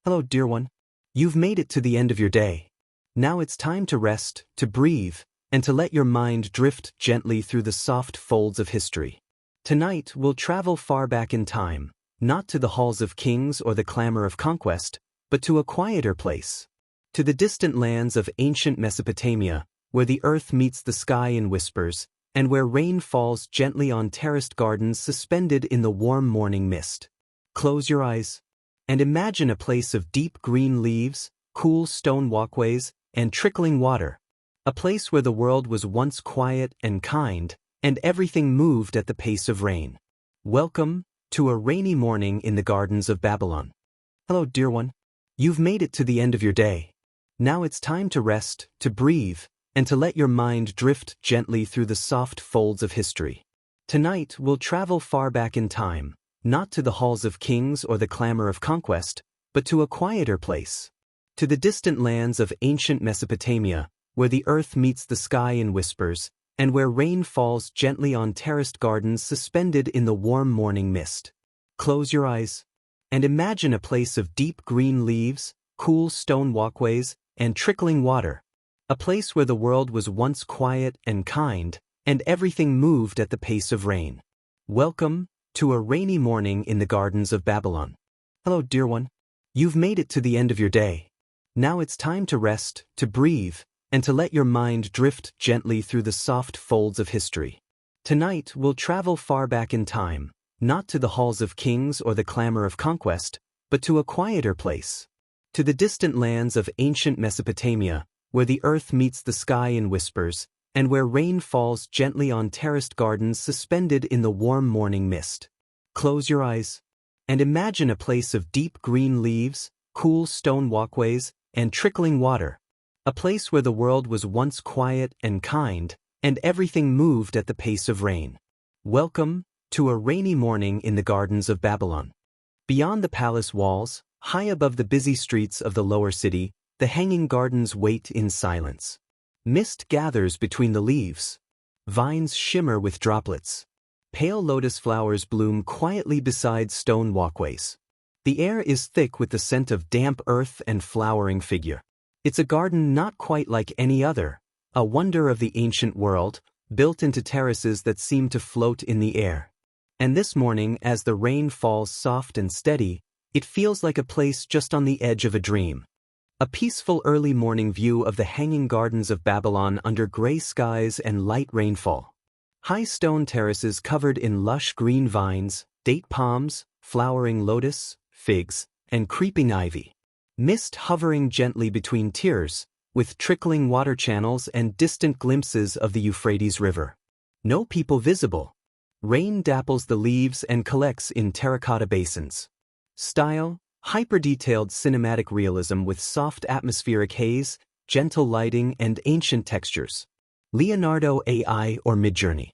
Hello, dear one. You've made it to the end of your day. Now it's time to rest, to breathe, and to let your mind drift gently through the soft folds of history. Tonight, we'll travel far back in time, not to the halls of kings or the clamor of conquest, but to a quieter place. To the distant lands of ancient Mesopotamia, where the earth meets the sky in whispers, and where rain falls gently on terraced gardens suspended in the warm morning mist. Close your eyes and imagine a place of deep green leaves, cool stone walkways, and trickling water. A place where the world was once quiet and kind, and everything moved at the pace of rain. Welcome to a rainy morning in the gardens of Babylon. Hello, dear one. You've made it to the end of your day. Now it's time to rest, to breathe, and to let your mind drift gently through the soft folds of history. Tonight, we'll travel far back in time, not to the halls of kings or the clamor of conquest, but to a quieter place. To the distant lands of ancient Mesopotamia, where the earth meets the sky in whispers, and where rain falls gently on terraced gardens suspended in the warm morning mist. Close your eyes and imagine a place of deep green leaves, cool stone walkways, and trickling water. A place where the world was once quiet and kind, and everything moved at the pace of rain. Welcome to a rainy morning in the gardens of Babylon. Hello, dear one. You've made it to the end of your day. Now it's time to rest, to breathe, and to let your mind drift gently through the soft folds of history. Tonight, we'll travel far back in time, not to the halls of kings or the clamor of conquest, but to a quieter place. To the distant lands of ancient Mesopotamia, where the earth meets the sky in whispers, and where rain falls gently on terraced gardens suspended in the warm morning mist. Close your eyes and imagine a place of deep green leaves, cool stone walkways, and trickling water. A place where the world was once quiet and kind, and everything moved at the pace of rain. Welcome to a rainy morning in the gardens of Babylon. Beyond the palace walls, high above the busy streets of the lower city, the hanging gardens wait in silence. Mist gathers between the leaves. Vines shimmer with droplets. Pale lotus flowers bloom quietly beside stone walkways. The air is thick with the scent of damp earth and flowering figure. It's a garden not quite like any other, a wonder of the ancient world, built into terraces that seem to float in the air. And this morning, as the rain falls soft and steady, it feels like a place just on the edge of a dream. A peaceful early morning view of the hanging gardens of Babylon under gray skies and light rainfall. High stone terraces covered in lush green vines, date palms, flowering lotus, figs, and creeping ivy. Mist hovering gently between tiers, with trickling water channels and distant glimpses of the Euphrates River. No people visible. Rain dapples the leaves and collects in terracotta basins. Style: hyper-detailed cinematic realism with soft atmospheric haze, gentle lighting, and ancient textures. Leonardo AI or Midjourney.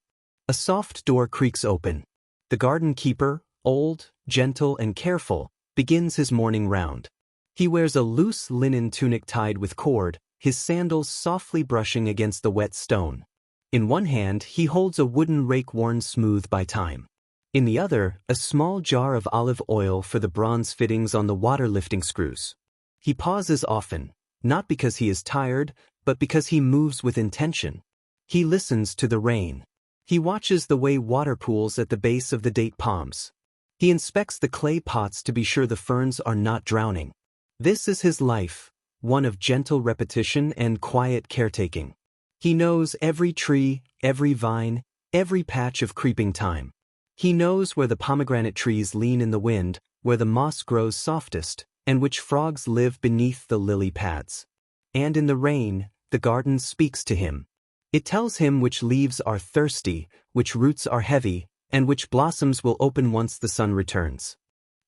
A soft door creaks open. The garden keeper, old, gentle, and careful, begins his morning round. He wears a loose linen tunic tied with cord, his sandals softly brushing against the wet stone. In one hand, he holds a wooden rake worn smooth by time. In the other, a small jar of olive oil for the bronze fittings on the water-lifting screws. He pauses often, not because he is tired, but because he moves with intention. He listens to the rain. He watches the way water pools at the base of the date palms. He inspects the clay pots to be sure the ferns are not drowning. This is his life, one of gentle repetition and quiet caretaking. He knows every tree, every vine, every patch of creeping thyme. He knows where the pomegranate trees lean in the wind, where the moss grows softest, and which frogs live beneath the lily pads. And in the rain, the garden speaks to him. It tells him which leaves are thirsty, which roots are heavy, and which blossoms will open once the sun returns.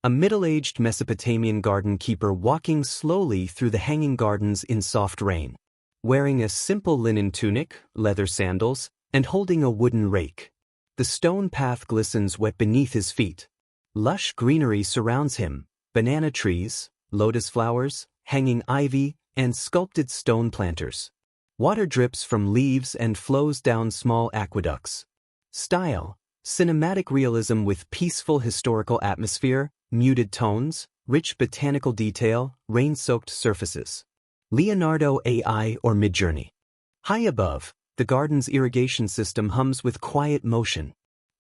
A middle-aged Mesopotamian garden keeper walking slowly through the hanging gardens in soft rain. Wearing a simple linen tunic, leather sandals, and holding a wooden rake. The stone path glistens wet beneath his feet. Lush greenery surrounds him, banana trees, lotus flowers, hanging ivy, and sculpted stone planters. Water drips from leaves and flows down small aqueducts. Style: cinematic realism with peaceful historical atmosphere, muted tones, rich botanical detail, rain-soaked surfaces. Leonardo AI or Midjourney. High above, the garden's irrigation system hums with quiet motion.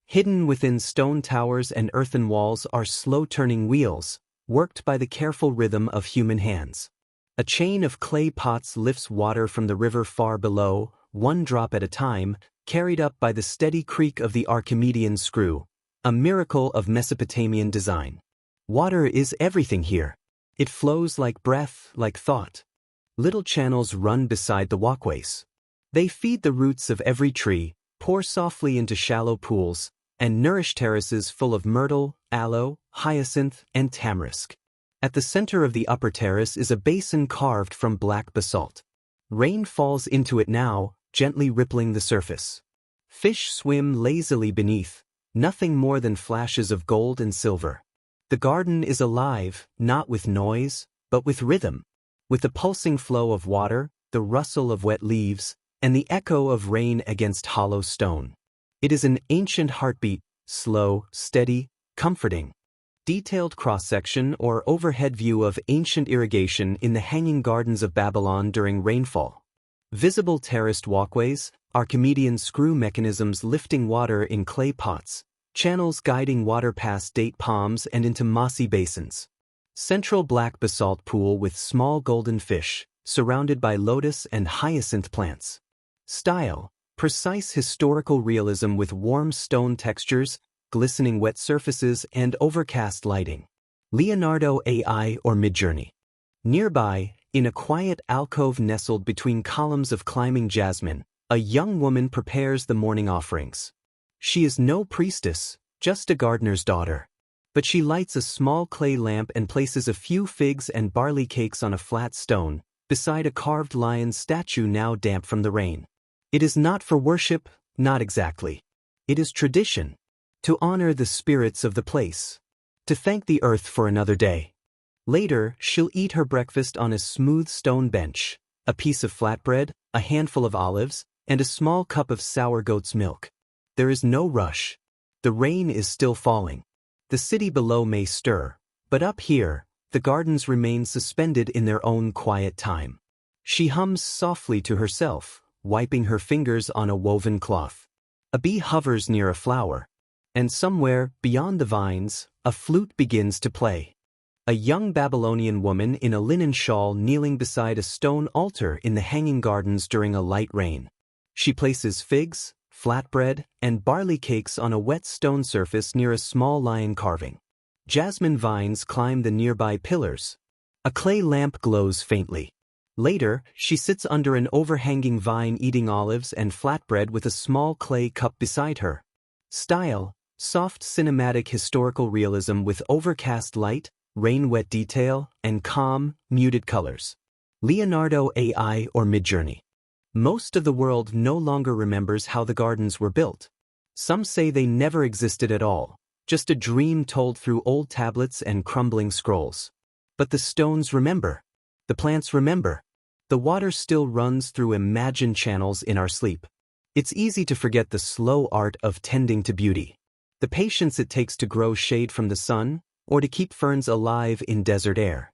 Hidden within stone towers and earthen walls are slow-turning wheels, worked by the careful rhythm of human hands. A chain of clay pots lifts water from the river far below, one drop at a time, carried up by the steady creak of the Archimedean screw, a miracle of Mesopotamian design. Water is everything here. It flows like breath, like thought. Little channels run beside the walkways. They feed the roots of every tree, pour softly into shallow pools, and nourish terraces full of myrtle, aloe, hyacinth, and tamarisk. At the center of the upper terrace is a basin carved from black basalt. Rain falls into it now, gently rippling the surface. Fish swim lazily beneath, nothing more than flashes of gold and silver. The garden is alive, not with noise, but with rhythm. With the pulsing flow of water, the rustle of wet leaves, and the echo of rain against hollow stone. It is an ancient heartbeat, slow, steady, comforting. Detailed cross-section or overhead view of ancient irrigation in the hanging gardens of Babylon during rainfall. Visible terraced walkways, Archimedean screw mechanisms lifting water in clay pots, channels guiding water past date palms and into mossy basins. Central black basalt pool with small golden fish, surrounded by lotus and hyacinth plants. Style, precise historical realism with warm stone textures, glistening wet surfaces, and overcast lighting. Leonardo AI or Midjourney. Nearby, in a quiet alcove nestled between columns of climbing jasmine, a young woman prepares the morning offerings. She is no priestess, just a gardener's daughter. But she lights a small clay lamp and places a few figs and barley cakes on a flat stone, beside a carved lion's statue now damp from the rain. It is not for worship, not exactly. It is tradition. To honor the spirits of the place. To thank the earth for another day. Later, she'll eat her breakfast on a smooth stone bench, a piece of flatbread, a handful of olives, and a small cup of sour goat's milk. There is no rush. The rain is still falling. The city below may stir, but up here, the gardens remain suspended in their own quiet time. She hums softly to herself, wiping her fingers on a woven cloth. A bee hovers near a flower. And somewhere, beyond the vines, a flute begins to play. A young Babylonian woman in a linen shawl kneeling beside a stone altar in the hanging gardens during a light rain. She places figs, flatbread, and barley cakes on a wet stone surface near a small lion carving. Jasmine vines climb the nearby pillars. A clay lamp glows faintly. Later, she sits under an overhanging vine eating olives and flatbread with a small clay cup beside her. Style, soft cinematic historical realism with overcast light, rain-wet detail, and calm, muted colors. Leonardo AI or Midjourney. Most of the world no longer remembers how the gardens were built. Some say they never existed at all, just a dream told through old tablets and crumbling scrolls. But the stones remember. The plants remember. The water still runs through imagined channels in our sleep. It's easy to forget the slow art of tending to beauty. The patience it takes to grow shade from the sun, or to keep ferns alive in desert air.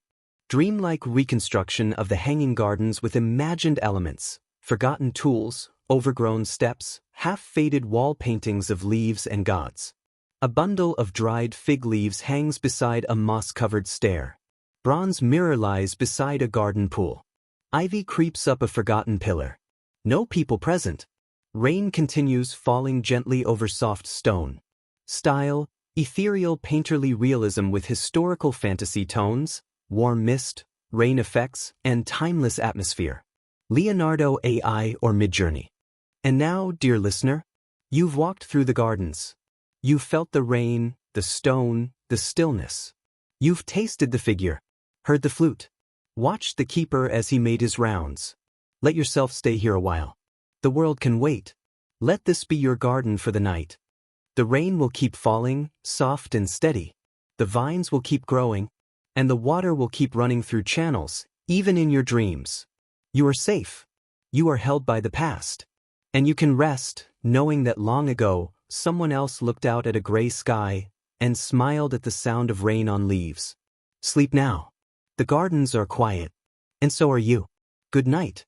Dreamlike reconstruction of the hanging gardens with imagined elements, forgotten tools, overgrown steps, half-faded wall paintings of leaves and gods. A bundle of dried fig leaves hangs beside a moss-covered stair. Bronze mirror lies beside a garden pool. Ivy creeps up a forgotten pillar. No people present. Rain continues falling gently over soft stone. Style, ethereal painterly realism with historical fantasy tones, warm mist, rain effects, and timeless atmosphere. Leonardo AI or Midjourney. And now, dear listener, you've walked through the gardens. You've felt the rain, the stone, the stillness. You've tasted the figure, heard the flute, watched the keeper as he made his rounds. Let yourself stay here a while. The world can wait. Let this be your garden for the night. The rain will keep falling, soft and steady. The vines will keep growing, and the water will keep running through channels, even in your dreams. You are safe. You are held by the past. And you can rest, knowing that long ago, someone else looked out at a gray sky and smiled at the sound of rain on leaves. Sleep now. The gardens are quiet. And so are you. Good night.